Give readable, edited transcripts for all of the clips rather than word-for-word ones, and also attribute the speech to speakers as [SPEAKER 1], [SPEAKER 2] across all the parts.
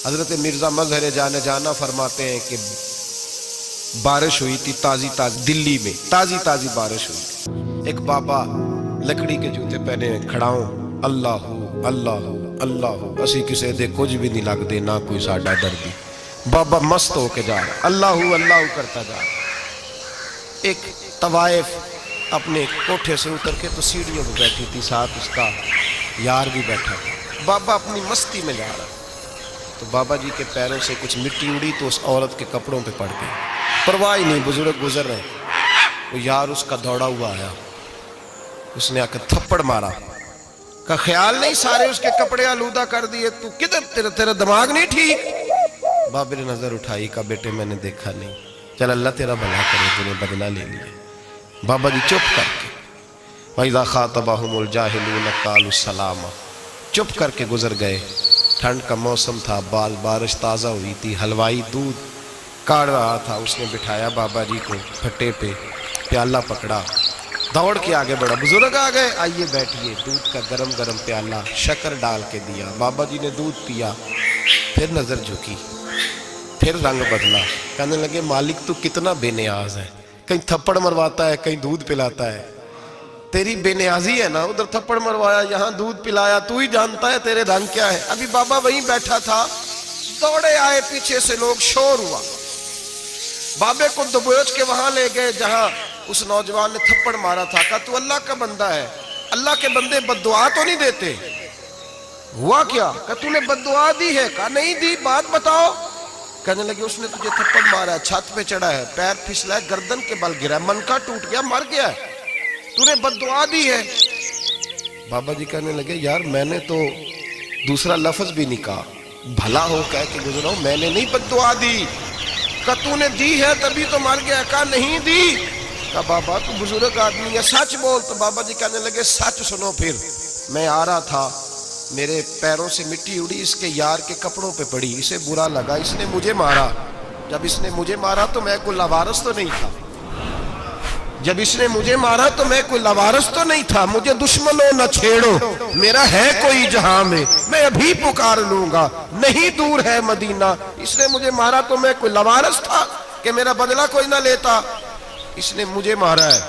[SPEAKER 1] حضرت مرزا مظہر جانے جانا فرماتے ہیں کہ بارش ہوئی تھی تازی دلی میں تازی بارش ہوئی. ایک بابا لکڑی کے جوتے پہنے کھڑا ہوں، اللہ اللہ اللہ، اسی کسے دے کچھ بھی نہیں لگ دے، نہ کوئی ساڈا دردی. بابا مست ہو کے جا رہا، اللہ اللہ کرتا جا رہا. ایک طوائف اپنے کوٹھے سے اتر کے تو سیڑھیوں پہ بیٹھی تھی، ساتھ اس کا یار بھی بیٹھا تھا. بابا اپنی مستی میں جا رہا تو بابا جی کے پیروں سے کچھ مٹی اڑی تو اس عورت کے کپڑوں پہ پڑ گئی. پرواہ ہی نہیں، بزرگ گزر رہے. وہ یار اس کا دوڑا ہوا آیا، اس نے آ کے تھپڑ مارا. کا خیال نہیں سارے اس کے کپڑے آلودہ کر دیے، تو کدھر تیرا دماغ نہیں ٹھیک؟ بابے نے نظر اٹھائی، کہا بیٹے میں نے دیکھا نہیں، چل اللہ تیرا بھلا کرے، تو نے بدلہ لے لیا. بابا جی چپ کر کے وَإِذَا خَاطَبَهُمُ الْجَاهِلُونَ قَالُوا السَّلَامَ، چپ کر کے گزر گئے. ٹھنڈ کا موسم تھا، بارش تازہ ہوئی تھی، حلوائی دودھ کاڑ رہا تھا. اس نے بٹھایا بابا جی کو پھٹے پہ، پیالہ پکڑا، دوڑ کے آگے بڑھا. بزرگ آ گئے، آئیے بیٹھیے. دودھ کا گرم پیالہ شکر ڈال کے دیا. بابا جی نے دودھ پیا، پھر نظر جھکی، پھر رنگ بدلا. کہنے لگے مالک تو کتنا بے نیاز ہے، کہیں تھپڑ مرواتا ہے، کہیں دودھ پلاتا ہے. تیری بے نیازی ہے نا، ادھر تھپڑ مروایا، یہاں دودھ پلایا، تو ہی جانتا ہے تیرے رنگ کیا ہے. ابھی بابا وہیں بیٹھا تھا، دوڑے آئے پیچھے سے لوگ، شور ہوا. بابے کو دبوچ کے وہاں لے گئے جہاں اس نوجوان نے تھپڑ مارا تھا. کہا تو اللہ کا بندہ ہے، اللہ کے بندے بد دعا تو نہیں دیتے. ہوا کیا؟ کہا تو نے بد دعا دی ہے؟ کہا نہیں دی، بات بتاؤ. کہنے لگے اس نے تجھے تھپڑ مارا ہے، چھت پہ چڑھا ہے، پیر پھسلا ہے، گردن کے بل گرا ہے، منکا ٹوٹ گیا، مر گیا ہے، تو نے بد دعا دی ہے. بابا جی کہنے لگے یار میں نے تو دوسرا لفظ بھی نہیں کہا، بھلا ہو کہہ کے گزرا ہوں، میں نے نہیں بد دعا دی. کہا تو نے دی ہے تبھی تو مر گیا. کہا نہیں دی. کہا بابا تو بزرگ آدمی ہے، سچ بول. تو بابا جی کہنے لگے سچ سنو. پھر میں آ رہا تھا، میرے پیروں سے مٹی اڑی، اس کے یار کے کپڑوں پہ پڑی، اسے برا لگا، اس نے مجھے مارا. جب اس نے مجھے مارا تو میں کوئی لاوارث تو نہیں تھا، جب اس نے مجھے مارا تو میں کوئی لاوارث تو نہیں تھا. مجھے دشمنوں نہ چھیڑو، میرا ہے کوئی جہاں میں ابھی پکار لوں گا، نہیں دور ہے مدینہ. اس نے مجھے مارا تو میں کوئی لاوارث تھا کہ میرا بدلہ کوئی نہ لیتا. اس نے مجھے مارا ہے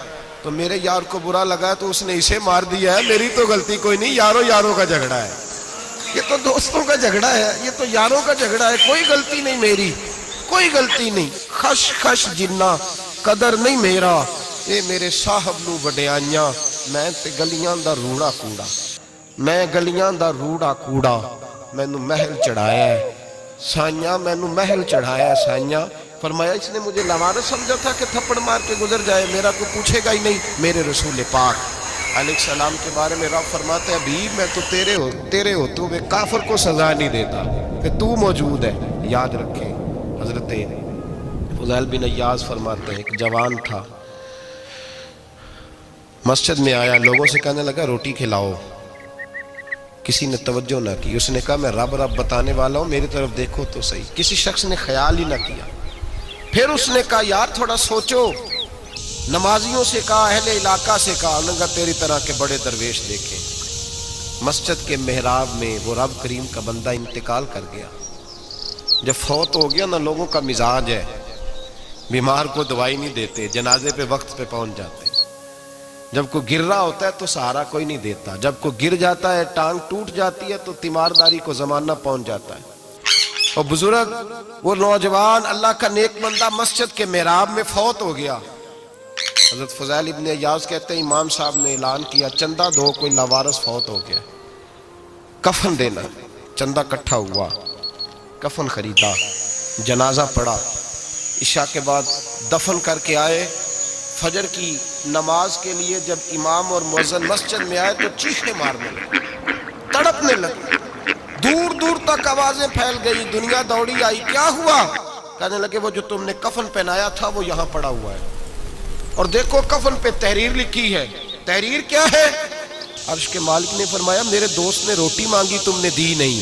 [SPEAKER 1] تو میرے یار کو برا لگا تو اس نے اسے مار دیا ہے، میری تو غلطی کوئی نہیں. یاروں کا جھگڑا ہے، یہ تو دوستوں کا جھگڑا ہے، یہ تو یاروں کا جھگڑا ہے، کوئی غلطی نہیں میری، کوئی غلطی نہیں. خش جنہ قدر نہیں میرا، اے میرے صاحب نو وڈیاں، میں تے گلیاں دا روڑا کوڑا، میں گلیاں دا روڑا کوڑا. مینوں محل چڑھایا ہے سائیاں، مینوں محل چڑھایا ہے سائیاں. فرمایا اس نے مجھے لاوارث سمجھا تھا کہ تھپڑ مار کے گزر جائے، میرا کوئی پوچھے گا ہی نہیں. میرے رسول پاک علیہ السلام کے بارے میں رب فرماتے ہیں ابھی میں تو تیرے ہوتے ہوئے کافر کو سزا نہیں دیتا کہ تو موجود ہے. یاد رکھیں حضرت فضیل بن عیاض فرماتے ہیں ایک جوان تھا، مسجد میں آیا، لوگوں سے کہنے لگا روٹی کھلاؤ. کسی نے توجہ نہ کی. اس نے کہا میں رب بتانے والا ہوں، میری طرف دیکھو تو صحیح. کسی شخص نے خیال ہی نہ کیا. پھر اس نے کہا یار تھوڑا سوچو. نمازیوں سے کہا، اہل علاقہ سے کہا، انہوں نے کہا تیری طرح کے بڑے درویش دیکھے. مسجد کے محراب میں وہ رب کریم کا بندہ انتقال کر گیا. جب فوت ہو گیا نا، لوگوں کا مزاج ہے بیمار کو دوائی نہیں دیتے، جنازے پہ وقت پہ پہنچ جاتے. جب کوئی گر رہا ہوتا ہے تو سہارا کوئی نہیں دیتا، جب کوئی گر جاتا ہے، ٹانگ ٹوٹ جاتی ہے تو تیمارداری کو زمانہ پہنچ جاتا ہے. اور بزرگ وہ نوجوان اللہ کا نیک بندہ مسجد کے محراب میں فوت ہو گیا. حضرت فضیل ابن عیاض کہتے ہیں امام صاحب نے اعلان کیا چندہ دو، کوئی لاوارث فوت ہو گیا، کفن دینا. چندہ کٹھا ہوا، کفن خریدا، جنازہ پڑا. عشاء کے بعد دفن کر کے آئے. فجر کی نماز کے لیے جب امام اور مؤذن مسجد میں آئے تو چیخیں مارنے لگے، تڑپنے لگے. دور تک آوازیں پھیل گئی، دنیا دوڑی آئی. کیا ہوا؟ کہنے لگے وہ جو تم نے کفن پہنایا تھا وہ یہاں پڑا ہوا ہے، اور دیکھو کفن پہ تحریر لکھی ہے. تحریر کیا ہے؟ عرش کے مالک نے فرمایا میرے دوست نے روٹی مانگی، تم نے دی نہیں.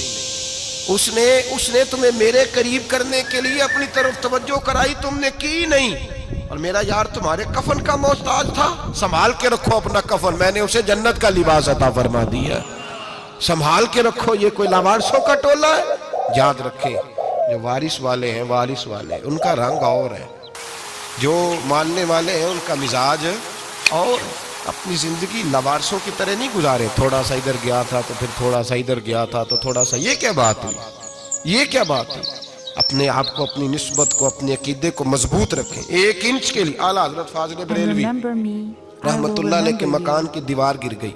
[SPEAKER 1] اس نے تمہیں میرے قریب کرنے کے لیے اپنی طرف توجہ کرائی، تم نے کی نہیں. اور میرا یار تمہارے کفن کا محتاج تھا، سنبھال کے رکھو اپنا کفن، میں نے اسے جنت کا لباس عطا فرما دیا. سنبھال کے رکھو، یہ کوئی لاوارثوں کا ٹولہ ہے؟ یاد رکھیں جو وارث والے ہیں ان کا رنگ اور ہے، جو ماننے والے ہیں ان کا مزاج اور اپنی زندگی لوارثوں کی طرح نہیں گزارے، تھوڑا سا ادھر گیا تھا تو پھر تھوڑا سا ادھر گیا تھا تو تھوڑا سا، یہ کیا بات ہوئی، یہ کیا بات ہوئی؟ اپنے آپ کو، اپنی نسبت کو، اپنے عقیدے کو مضبوط رکھیں۔ 1 انچ کے لیے اعلیٰ حضرت فاضل بریلوی رحمت اللہ علیہ کے مکان کی دیوار گر گئی،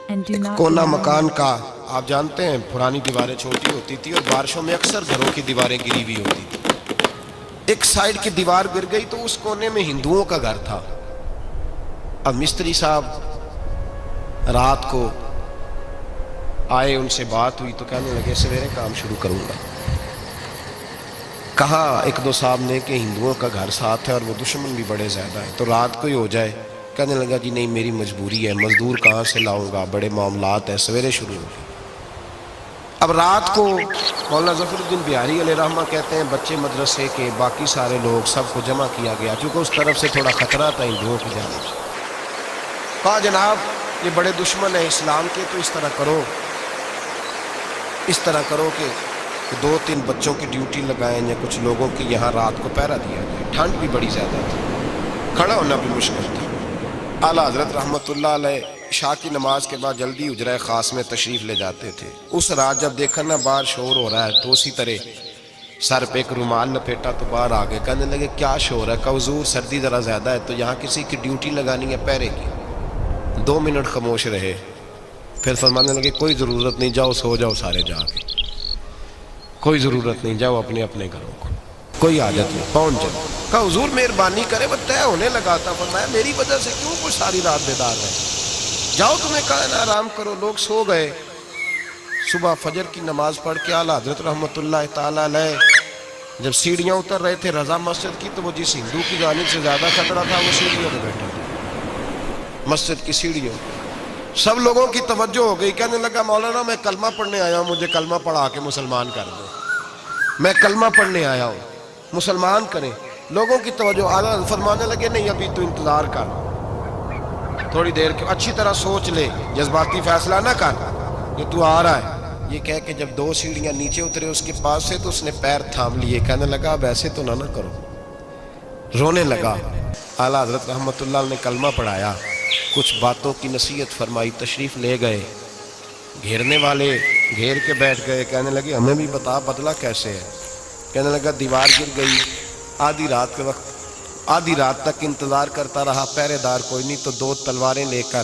[SPEAKER 1] ایک کونا مکان کا، آپ جانتے ہیں پرانی دیواریں چھوٹی ہوتی تھی اور بارشوں میں اکثر گھروں کی دیواریں گری ہوئی ہوتی تھی، ایک سائیڈ کی دیوار گر گئی تو اس کونے میں ہندوؤں کا گھر تھا۔ اب مستری صاحب رات کو آئے، ان سے بات ہوئی تو کہنے لگے سویرے کام شروع کروں گا۔ کہا 1-2 صاحب نے کہ ہندوؤں کا گھر ساتھ ہے اور وہ دشمن بھی بڑے زیادہ ہیں، تو رات کو ہی ہو جائے۔ کہنے لگا جی نہیں، میری مجبوری ہے، مزدور کہاں سے لاؤں گا، بڑے معاملات ہیں، سویرے شروع ہو۔ اب رات کو مولانا ظفر الدین بہاری علیہ رحمہ کہتے ہیں بچے مدرسے کے، باقی سارے لوگ، سب کو جمع کیا گیا، چونکہ اس طرف سے تھوڑا خطرہ تھا ہندوؤں کی جانب سے۔ کہا جناب یہ بڑے دشمن ہیں اسلام کے، تو اس طرح کرو کہ 2-3 بچوں کی ڈیوٹی لگائیں یا کچھ لوگوں کی یہاں رات کو پہرا دیا جائے، ٹھنڈ بھی بڑی زیادہ تھی، کھڑا ہونا بھی مشکل تھا۔ اعلیٰ حضرت رحمت اللہ علیہ عشاء کی نماز کے بعد جلدی حجرہ خاص میں تشریف لے جاتے تھے۔ اس رات جب دیکھا نا باہر شور ہو رہا ہے تو اسی طرح سر پہ ایک رومال لپیٹا تو باہر آ گئے، کہنے لگے کیا شور ہے؟ کہ حضور سردی ذرا زیادہ ہے تو یہاں کسی کی ڈیوٹی لگانی ہے پہرے کی۔ 2 منٹ خاموش رہے، پھر فرمانے لگے کوئی ضرورت نہیں، جاؤ سو جاؤ سارے جا کے، کوئی ضرورت نہیں، جاؤ اپنے اپنے گھروں کو، کوئی حاجت نہیں، پہنچ جاؤ۔ کہا حضور مہربانی کرے، وہ طے ہونے لگا تھا۔ فرمایا میری وجہ سے کیوں کوئی ساری رات بیدار ہے، جاؤ تمہیں کہا نا آرام کرو۔ لوگ سو گئے۔ صبح فجر کی نماز پڑھ کے اعلیٰ حضرت رحمت اللہ تعالیٰ علیہ جب سیڑھیاں اتر رہے تھے رضا مسجد کی، تو وہ جس ہندو کی جانب سے زیادہ خطرہ تھا وہ سیڑھیوں پہ بیٹھا تھا، مسجد کی سیڑھیوں۔ سب لوگوں کی توجہ ہو گئی، کہنے لگا مولانا میں کلمہ پڑھنے آیا ہوں، مجھے کلمہ پڑھا کے مسلمان کر دو، میں کلمہ پڑھنے آیا ہوں، مسلمان کریں۔ لوگوں کی توجہ، اعلیٰ فرمانے لگے نہیں ابھی تو انتظار کر، تھوڑی دیر کے، اچھی طرح سوچ لے، جذباتی فیصلہ نہ کر کہ تو آ رہا ہے۔ یہ کہہ کے جب 2 سیڑھیاں نیچے اترے اس کے پاس سے تو اس نے پیر تھام لیے، کہنے لگا اب ایسے تو نہ کرو، رونے لگا۔ اعلیٰ حضرت رحمت اللہ نے کلمہ پڑھایا، کچھ باتوں کی نصیحت فرمائی، تشریف لے گئے۔ گھیرنے والے گھیر کے بیٹھ گئے، کہنے لگے ہمیں بھی بتا بدلہ کیسے ہے۔ کہنے لگا دیوار گر گئی، آدھی رات کے وقت، آدھی رات تک انتظار کرتا رہا، پہرے دار کوئی نہیں، تو 2 تلواریں لے کر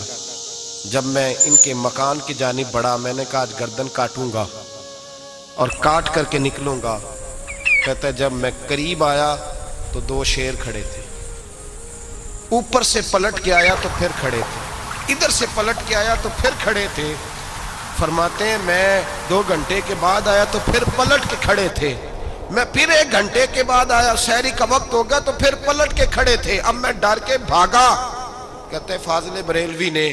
[SPEAKER 1] جب میں ان کے مکان کی جانب بڑھا، میں نے کہا آج گردن کاٹوں گا اور کاٹ کر کے نکلوں گا۔ کہتا ہے جب میں قریب آیا تو 2 شیر کھڑے تھے، اوپر سے پلٹ کے آیا تو پھر کھڑے تھے، ادھر سے پلٹ کے آیا تو پھر کھڑے تھے۔ فرماتے ہیں میں 2 گھنٹے کے بعد آیا تو پھر پلٹ کے کھڑے تھے، میں پھر 1 گھنٹے کے بعد آیا، سحری کا وقت ہو گیا تو پھر پلٹ کے کھڑے تھے، اب میں ڈر کے بھاگا۔ کہتے ہیں فاضل بریلوی نے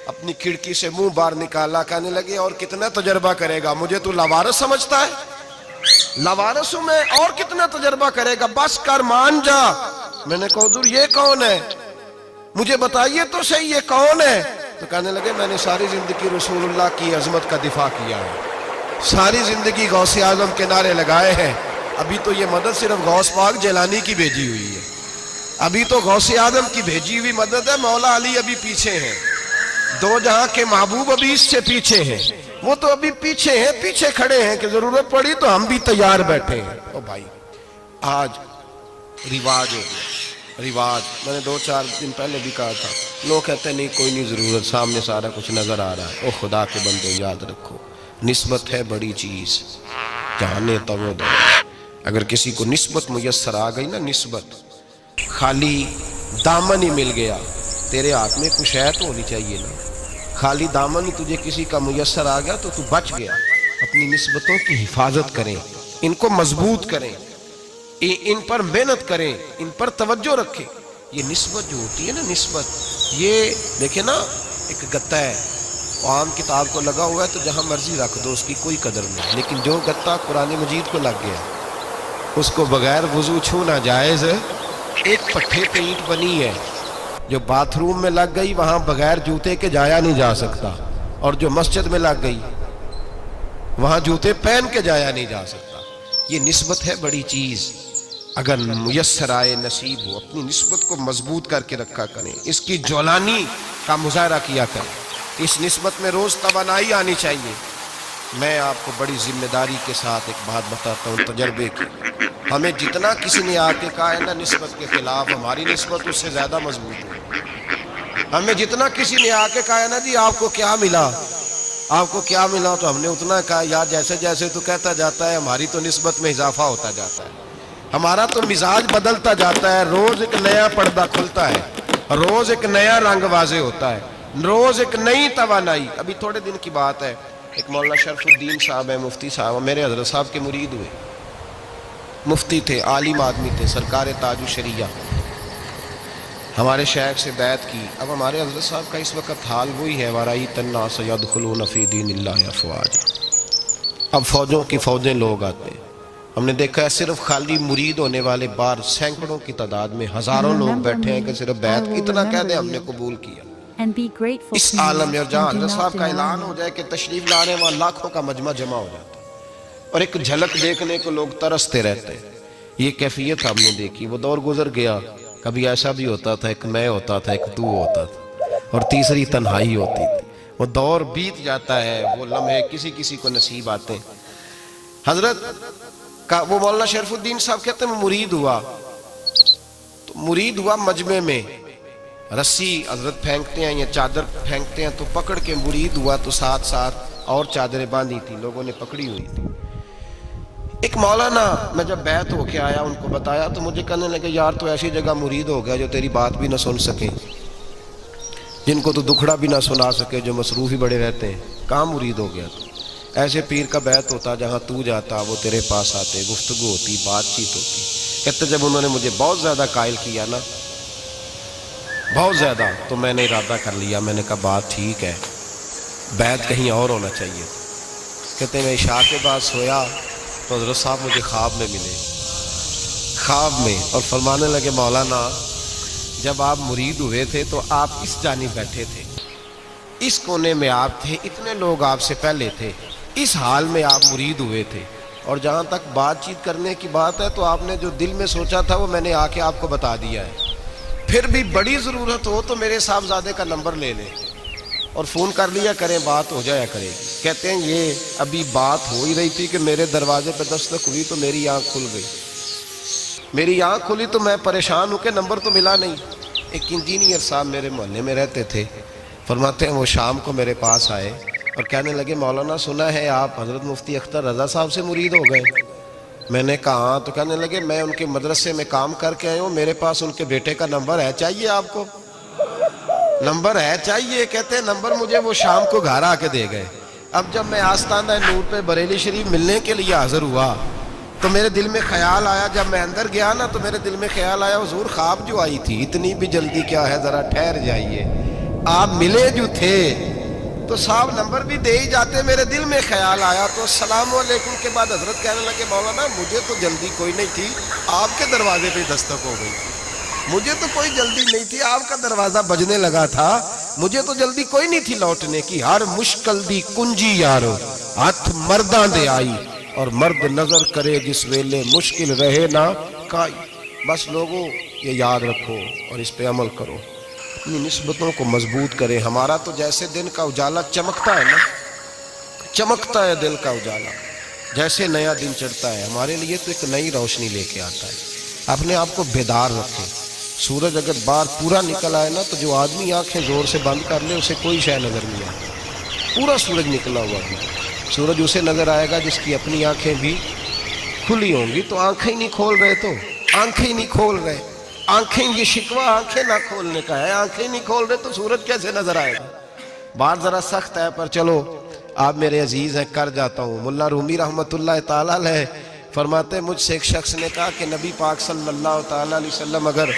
[SPEAKER 1] اپنی کھڑکی سے منہ باہر نکالا، کہنے لگے اور کتنا تجربہ کرے گا، مجھے تو لاوارث سمجھتا ہے، لاوارث ہوں میں، اور کتنا تجربہ کرے گا، بس کر مان جا۔ میں نے کہا حضور یہ کون ہے، مجھے بتائیے تو صحیح یہ کون ہے۔ تو کہنے لگے میں نے ساری زندگی رسول اللہ کی عظمت کا دفاع کیا ہے، ساری زندگی غوث اعظم کے نعرے لگائے ہیں، ابھی تو یہ مدد صرف غوث پاک جیلانی کی بھیجی ہوئی ہے، ابھی تو غوث اعظم کی بھیجی ہوئی مدد ہے، مولا علی ابھی پیچھے ہیں، 2 جہاں کے محبوب ابھی اس سے پیچھے ہیں، وہ تو ابھی پیچھے ہیں، پیچھے کھڑے ہیں کہ ضرورت پڑی تو ہم بھی تیار بیٹھے ہیں۔ او بھائی آج رواج ہو گیا، رواج، میں نے 2-4 دن پہلے بھی کہا تھا، لوگ کہتے ہیں نہیں کوئی نہیں ضرورت، سامنے سارا کچھ نظر آ رہا ہے۔ او خدا کے بندے یاد رکھو، نسبت ہے بڑی چیز، جانے تو وہ دو۔ اگر کسی کو نسبت میسر آ گئی نا، نسبت، خالی دامن ہی مل گیا، تیرے ہاتھ میں کچھ ہے تو ہونی چاہیے نا، خالی دامن ہی تجھے کسی کا میسر آ گیا تو بچ گیا۔ اپنی نسبتوں کی حفاظت کریں، ان کو مضبوط کریں، ان پر محنت کریں، ان پر توجہ رکھیں۔ یہ نسبت جو ہوتی ہے نا، نسبت، یہ دیکھیں نا ایک گتا ہے، عام کتاب کو لگا ہوا ہے تو جہاں مرضی رکھ دو، اس کی کوئی قدر نہیں، لیکن جو گتا قرآن مجید کو لگ گیا اس کو بغیر وضو چھونا جائز ہے۔ ایک پٹھے پہ اینٹ بنی ہے، جو باتھ روم میں لگ گئی وہاں بغیر جوتے کے جایا نہیں جا سکتا، اور جو مسجد میں لگ گئی وہاں جوتے پہن کے جایا نہیں جا سکتا. یہ نسبت ہے بڑی چیز. اگر میسر آئے نصیب ہو اپنی نسبت کو مضبوط کر کے رکھا کریں, اس کی جولانی کا مظاہرہ کیا کریں. اس نسبت میں روز توانائی آنی چاہیے. میں آپ کو بڑی ذمہ داری کے ساتھ ایک بات بتاتا ہوں تجربے کی. ہمیں جتنا کسی نے آ کے کہا ہے نا نسبت کے خلاف, ہماری نسبت اس سے زیادہ مضبوط ہے. ہمیں جتنا کسی نے آ کے کہا ہے نا جی آپ کو کیا ملا, آپ کو کیا ملا, تو ہم نے اتنا کہا یار جیسے جیسے تو کہتا جاتا ہے ہماری تو نسبت میں اضافہ ہوتا جاتا ہے, ہمارا تو مزاج بدلتا جاتا ہے. روز ایک نیا پردہ کھلتا ہے, روز ایک نیا رنگ واضح ہوتا ہے, روز ایک نئی توانائی. ابھی تھوڑے دن کی بات ہے, ایک مولانا شرف الدین صاحب ہے, مفتی صاحب, میرے حضرت صاحب کے مرید ہوئے. مفتی تھے, عالم آدمی تھے, سرکار تاج الشریعہ, ہمارے شیخ سے بیعت کی. اب ہمارے حضرت صاحب کا اس وقت حال وہی ہے, وَرَأَيْتَ النَّاسَ يَدْخُلُونَ فِي دِينِ اللَّهِ أَفْوَاجًا. اب فوجوں کی فوجیں لوگ آتے ہیں. ہم نے دیکھا ہے صرف خالی مرید ہونے والے بار سینکڑوں کی تعداد میں ہزاروں لوگ بیٹھے ہیں کہ صرف بیعت اتنا کہہ دیں ہم نے قبول کیا. اس عالم میں, اور جہاں حضرت صاحب کا اعلان ہو جائے کہ تشریف لا رہے ہیں, وہاں لاکھوں کا مجمع جمع ہو جاتا ہے اور ایک جھلک دیکھنے کو لوگ ترستے رہتے ہیں. یہ کیفیت ہم نے دیکھی. وہ دور گزر گیا. کبھی ایسا بھی ہوتا تھا ایک میں ہوتا تھا, ایک تو ہوتا تھا, اور تیسری تنہائی ہوتی تھی. وہ دور بیت جاتا ہے, وہ لمحے کسی کسی کو نصیب آتے ہیں. حضرت کا وہ مولانا شرف الدین صاحب کہتے ہیں مرید ہوا, تو مرید ہوا مجمع میں, رسی حضرت پھینکتے ہیں یا چادر پھینکتے ہیں تو پکڑ کے مرید ہوا, تو ساتھ ساتھ اور چادریں باندھی تھی, لوگوں نے پکڑی ہوئی تھی. ایک مولانا, میں جب بیعت ہو کے آیا ان کو بتایا تو مجھے کہنے لگے یار تو ایسی جگہ مرید ہو گیا جو تیری بات بھی نہ سن سکے, جن کو تو دکھڑا بھی نہ سنا سکے, جو مصروف ہی بڑے رہتے ہیں. کہاں مرید ہو گیا تو؟ ایسے پیر کا بیعت ہوتا جہاں تو جاتا وہ تیرے پاس آتے, گفتگو ہوتی, بات چیت ہوتی. کہتے جب انہوں نے مجھے بہت زیادہ قائل کیا نا, بہت زیادہ, تو میں نے ارادہ کر لیا. میں نے کہا بات ٹھیک ہے, بیعت کہیں اور ہونا چاہیے. کہتے میں عشاء کے بعد سویا تو حضرت صاحب مجھے خواب میں ملے, خواب میں, اور فرمانے لگے مولانا جب آپ مرید ہوئے تھے تو آپ اس جانب بیٹھے تھے, اس کونے میں آپ تھے, اتنے لوگ آپ سے پہلے تھے, اس حال میں آپ مرید ہوئے تھے, اور جہاں تک بات چیت کرنے کی بات ہے تو آپ نے جو دل میں سوچا تھا وہ میں نے آ کے آپ کو بتا دیا ہے. پھر بھی بڑی ضرورت ہو تو میرے صاحبزادے کا نمبر لے لیں اور فون کر لیا کریں, بات ہو جایا کرے. کہتے ہیں یہ ابھی بات ہو ہی رہی تھی کہ میرے دروازے پہ دستک ہوئی تو میری آنکھ کھل گئی. میری آنکھ کھلی تو میں پریشان ہوں کہ نمبر تو ملا نہیں. ایک انجینئر صاحب میرے محلے میں رہتے تھے, فرماتے ہیں وہ شام کو میرے پاس آئے اور کہنے لگے مولانا سنا ہے آپ حضرت مفتی اختر رضا صاحب سے مرید ہو گئے. میں نے کہا ہاں. تو کہنے لگے میں ان کے مدرسے میں کام کر کے آئے ہوں, میرے پاس ان کے بیٹے کا نمبر ہے, چاہیے آپ کو؟ نمبر ہے چاہیے. کہتے ہیں نمبر مجھے وہ شام کو گھر آ کے دے گئے. اب جب میں آستانہ نور پہ بریلی شریف ملنے کے لیے حاضر ہوا تو میرے دل میں خیال آیا, جب میں اندر گیا نا تو میرے دل میں خیال آیا حضور خواب جو آئی تھی اتنی بھی جلدی کیا ہے, ذرا ٹھہر جائیے, آپ ملے جو تھے تو صاحب نمبر بھی دے ہی جاتے. میرے دل میں خیال آیا تو السلام علیکم کے بعد حضرت کہنے لگے مولانا مجھے تو جلدی کوئی نہیں تھی, آپ کے دروازے پہ دستک ہو گئی تھی. مجھے تو کوئی جلدی نہیں تھی, آپ کا دروازہ بجنے لگا تھا, مجھے تو جلدی کوئی نہیں تھی لوٹنے کی. ہر مشکل دی کنجی یارو ہاتھ مرداں دے آئی, اور مرد نظر کرے جس ویلے مشکل رہے نہ کائی. بس لوگوں یہ یاد رکھو اور اس پہ عمل کرو, اپنی نسبتوں کو مضبوط کرے. ہمارا تو جیسے دن کا اجالا چمکتا ہے نا, چمکتا ہے دل کا اجالا, جیسے نیا دن چڑھتا ہے ہمارے لیے تو ایک نئی روشنی لے کے آتا ہے. اپنے آپ کو بیدار رکھیں. سورج اگر باہر پورا نکل آئے نا تو جو آدمی آنکھیں زور سے بند کر لے اسے کوئی شے نظر نہیں آتی. پورا سورج نکلا ہوا بھی, سورج اسے نظر آئے گا جس کی اپنی آنکھیں بھی کھلی ہوں گی. تو آنکھیں نہیں کھول رہے, تو آنکھیں نہیں کھول رہے, آنکھیں, یہ شکوہ آنکھیں نہ کھولنے کا ہے. آنکھیں نہیں کھول رہے تو سورج کیسے نظر آئے گا؟ بات ذرا سخت ہے پر چلو آپ میرے عزیز ہیں, کر جاتا ہوں. ملا رومی رحمت اللہ تعالیٰ علیہ فرماتے مجھ سے ایک شخص نے کہا کہ نبی پاک صلی اللہ تعالیٰ علیہ وسلم اگر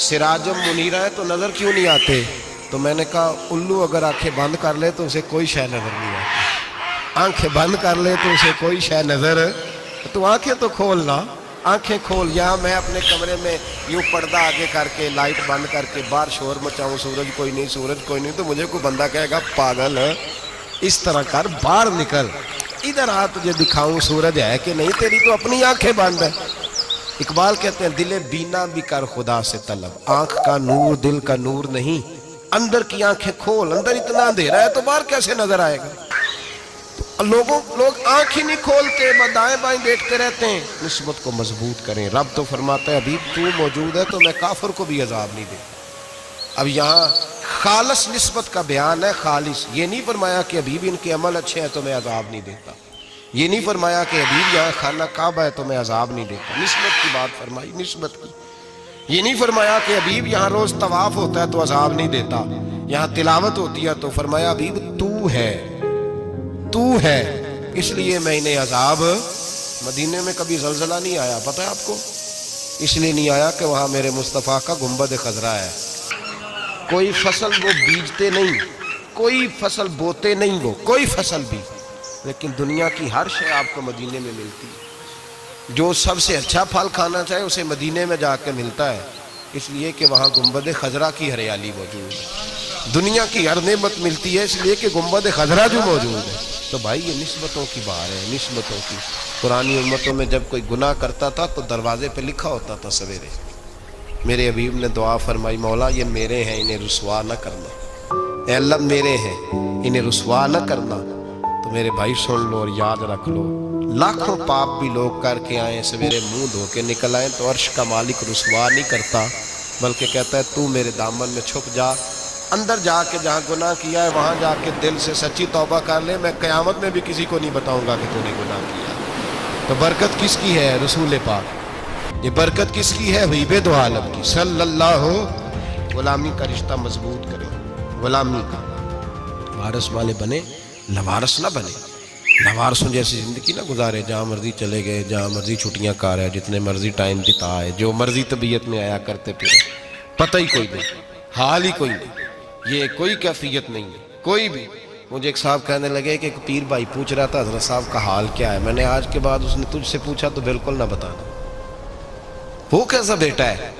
[SPEAKER 1] سراجم منیرہ ہے تو نظر کیوں نہیں آتے؟ تو میں نے کہا الو اگر آنکھیں بند کر لے تو اسے کوئی شے نظر نہیں آتی. آنکھیں بند کر لے تو اسے کوئی شے نظر, تو آنکھیں تو کھولنا, آنکھیں کھول. یہاں میں اپنے کمرے میں یوں پردہ آگے کر کے لائٹ بند کر کے باہر شور مچاؤں, سورج کوئی نہیں, سورج کوئی نہیں, تو مجھے کوئی بندہ کہے گا پاگل ہے, اس طرح کر, باہر نکل. ادھر آ تجھے دکھاؤں سورج ہے کہ نہیں، تیری تو اپنی آنکھیں بند ہے۔ اقبال کہتے ہیں دل بینا بھی کر خدا سے طلب، آنکھ کا نور دل کا نور نہیں، اندر کی آنکھیں کھول، اندر اتنا اندھیرا ہے تو باہر کیسے نظر آئے گا؟ لوگ آنکھ ہی نہیں کھولتے، دائیں بائیں دیکھتے رہتے ہیں۔ نسبت کو مضبوط کریں۔ رب تو فرماتا ہے حبیب تو موجود ہے تو میں کافر کو بھی عذاب نہیں دیتا۔ اب یہاں خالص نسبت کا بیان ہے، خالص، یہ نہیں فرمایا کہ حبیب ان کے عمل اچھے ہیں تو میں عذاب نہیں دیتا، یہ نہیں فرمایا کہ حبیب یہاں خانہ کعبہ ہے تو میں عذاب نہیں دیتا، نسبت کی بات فرمائی، نسبت کی۔ یہ نہیں فرمایا کہ حبیب یہاں روز طواف ہوتا ہے تو عذاب نہیں دیتا، یہاں تلاوت ہوتی ہے تو فرمایا حبیب تو ہے اس لیے میں انہیں عذاب۔ مدینے میں کبھی زلزلہ نہیں آیا، پتہ ہے آپ کو؟ اس لیے نہیں آیا کہ وہاں میرے مصطفیٰ کا گنبد خضرا ہے۔ کوئی فصل وہ بیجتے نہیں، کوئی فصل بوتے نہیں، وہ کوئی فصل بھی، لیکن دنیا کی ہر شے آپ کو مدینے میں ملتی ہے۔ جو سب سے اچھا پھل کھانا چاہے اسے مدینے میں جا کے ملتا ہے، اس لیے کہ وہاں گنبد خضرا کی ہریالی موجود ہے۔ دنیا کی ہر نعمت ملتی ہے اس لیے کہ گنبد خضرا جو موجود ہے۔ تو بھائی یہ نسبتوں کی بات ہے، نسبتوں کی۔ پرانی امتوں میں جب کوئی گناہ کرتا تھا تو دروازے پہ لکھا ہوتا تھا سویرے، میرے حبیب نے دعا فرمائی مولا یہ میرے ہیں انہیں رسوا نہ کرنا، اے اللہ میرے ہیں انہیں رسوا نہ کرنا۔ تو میرے بھائی سن لو اور یاد رکھ لو، لاکھوں پاپ بھی لوگ کر کے آئیں، سویرے منہ دھو کے نکل آئیں تو عرش کا مالک رسوا نہیں کرتا، بلکہ کہتا ہے تو میرے دامن میں چھپ جا، اندر جا کے جہاں گناہ کیا ہے وہاں جا کے دل سے سچی توبہ کر لے، میں قیامت میں بھی کسی کو نہیں بتاؤں گا کہ تو نے گناہ کیا۔ تو برکت کس کی ہے؟ رسول پاک۔ یہ برکت کس کی ہے؟ حبیب دو عالم کی صلی اللہ۔ غلامی کا رشتہ مضبوط کریں، غلامی کا، وارث والے بنے، لوارث نہ بنے۔ لوارثوں جیسی زندگی نہ گزارے، جہاں مرضی چلے گئے، جہاں مرضی چھٹیاں کار ہے، جتنے مرضی ٹائم بتا ہے، جو مرضی طبیعت میں آیا کرتے پھر، پتہ ہی کوئی نہیں، حال ہی کوئی نہیں، یہ کوئی کیفیت نہیں ہے کوئی بھی۔ مجھے ایک صاحب کہنے لگے کہ ایک پیر بھائی پوچھ رہا تھا حضرت صاحب کا حال کیا ہے، میں نے آج کے بعد اس نے تجھ سے پوچھا تو بالکل نہ بتانا۔ وہ کیسا بیٹا ہے،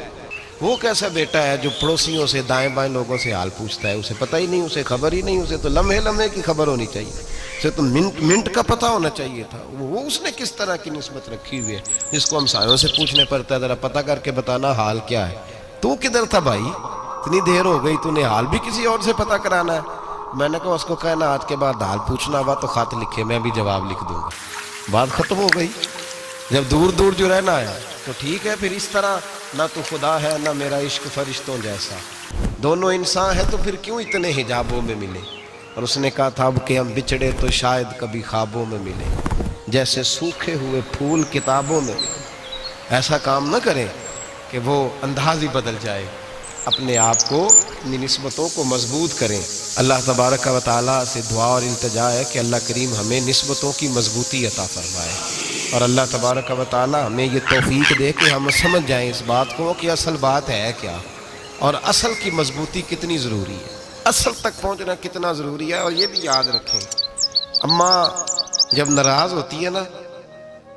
[SPEAKER 1] وہ کیسا بیٹا ہے جو پڑوسیوں سے دائیں بائیں لوگوں سے حال پوچھتا ہے، اسے پتہ ہی نہیں، اسے خبر ہی نہیں، اسے تو لمحے لمحے کی خبر ہونی چاہیے، اسے تو منٹ کا پتہ ہونا چاہیے تھا۔ وہ اس نے کس طرح کی نسبت رکھی ہوئی ہے جس کو ہم سایوں سے پوچھنے پڑتا ہے ذرا پتہ کر کے بتانا حال کیا ہے۔ تو کدھر تھا بھائی، اتنی دیر ہو گئی، تو نے حال بھی کسی اور سے پتہ کرانا ہے؟ میں نے کہا اس کو کہنا آج کے بعد حال پوچھنا ہوا تو خط لکھے، میں بھی جواب لکھ دوں گا، بات ختم ہو گئی۔ جب دور دور جو رہنا ہے تو ٹھیک ہے، پھر اس طرح نہ تو خدا ہے نہ میرا عشق فرشتوں جیسا، دونوں انسان ہے تو پھر کیوں اتنے حجابوں میں ملے؟ اور اس نے کہا تھا اب کہ ہم بچھڑے تو شاید کبھی خوابوں میں ملے، جیسے سوکھے ہوئے پھول کتابوں میں ملے۔ ایسا کام نہ کریں کہ وہ انداز ہی بدل جائے، اپنے آپ کو، اپنی نسبتوں کو مضبوط کریں۔ اللہ تبارک و تعالیٰ سے دعا اور التجا ہے کہ اللہ کریم ہمیں نسبتوں کی مضبوطی عطا فرمائے، اور اللہ تبارک و تعالیٰ ہمیں یہ توفیق دے کہ ہم سمجھ جائیں اس بات کو کہ اصل بات ہے کیا، اور اصل کی مضبوطی کتنی ضروری ہے، اصل تک پہنچنا کتنا ضروری ہے۔ اور یہ بھی یاد رکھیں، اماں جب ناراض ہوتی ہے نا،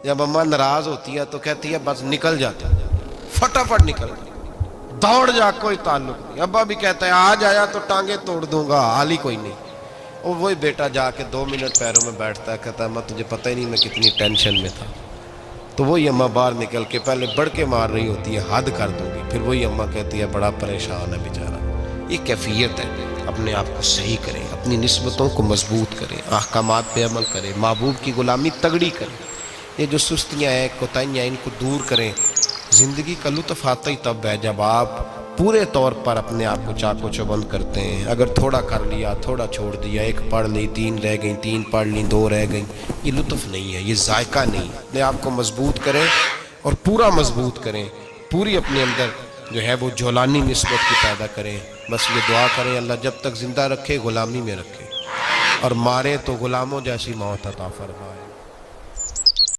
[SPEAKER 1] جب اماں ناراض ہوتی ہے تو کہتی ہے بس نکل جاتا، فٹافٹ نکل جاتا، دوڑ جا، کوئی تعلق نہیں۔ ابا بھی کہتا ہے آج آیا تو ٹانگیں توڑ دوں گا، حال ہی کوئی نہیں۔ اور وہی بیٹا جا کے 2 منٹ پیروں میں بیٹھتا ہے، کہتا ہے اماں تجھے پتہ ہی نہیں میں کتنی ٹینشن میں تھا۔ تو وہی اماں باہر نکل کے پہلے بڑھ کے مار رہی ہوتی ہے حد کر دوں گی، پھر وہی اماں کہتی ہے بڑا پریشان ہے بیچارہ۔ یہ کیفیت ہے، اپنے آپ کو صحیح کریں، اپنی نسبتوں کو مضبوط کریں، احکامات پہ عمل کریں، محبوب کی غلامی تگڑی کریں۔ یہ جو سستیاں ہیں، کوتاہیاں ہیں، ان کو دور کریں۔ زندگی کا لطف آتا ہی تب ہے جب آپ پورے طور پر اپنے آپ کو چاق و چوبند کرتے ہیں۔ اگر تھوڑا کر لیا، تھوڑا چھوڑ دیا، 1 پڑھ لی، 3 رہ گئیں، 3 پڑھ لیں، 2 رہ گئیں، یہ لطف نہیں ہے، یہ ذائقہ نہیں۔ اپنے آپ کو مضبوط کریں اور پورا مضبوط کریں، پوری اپنے اندر جو ہے وہ جولانی نسبت کی پیدا کریں۔ بس یہ دعا کریں اللہ جب تک زندہ رکھے غلامی میں رکھے، اور مارے تو غلاموں جیسی موت عطا فرمائے۔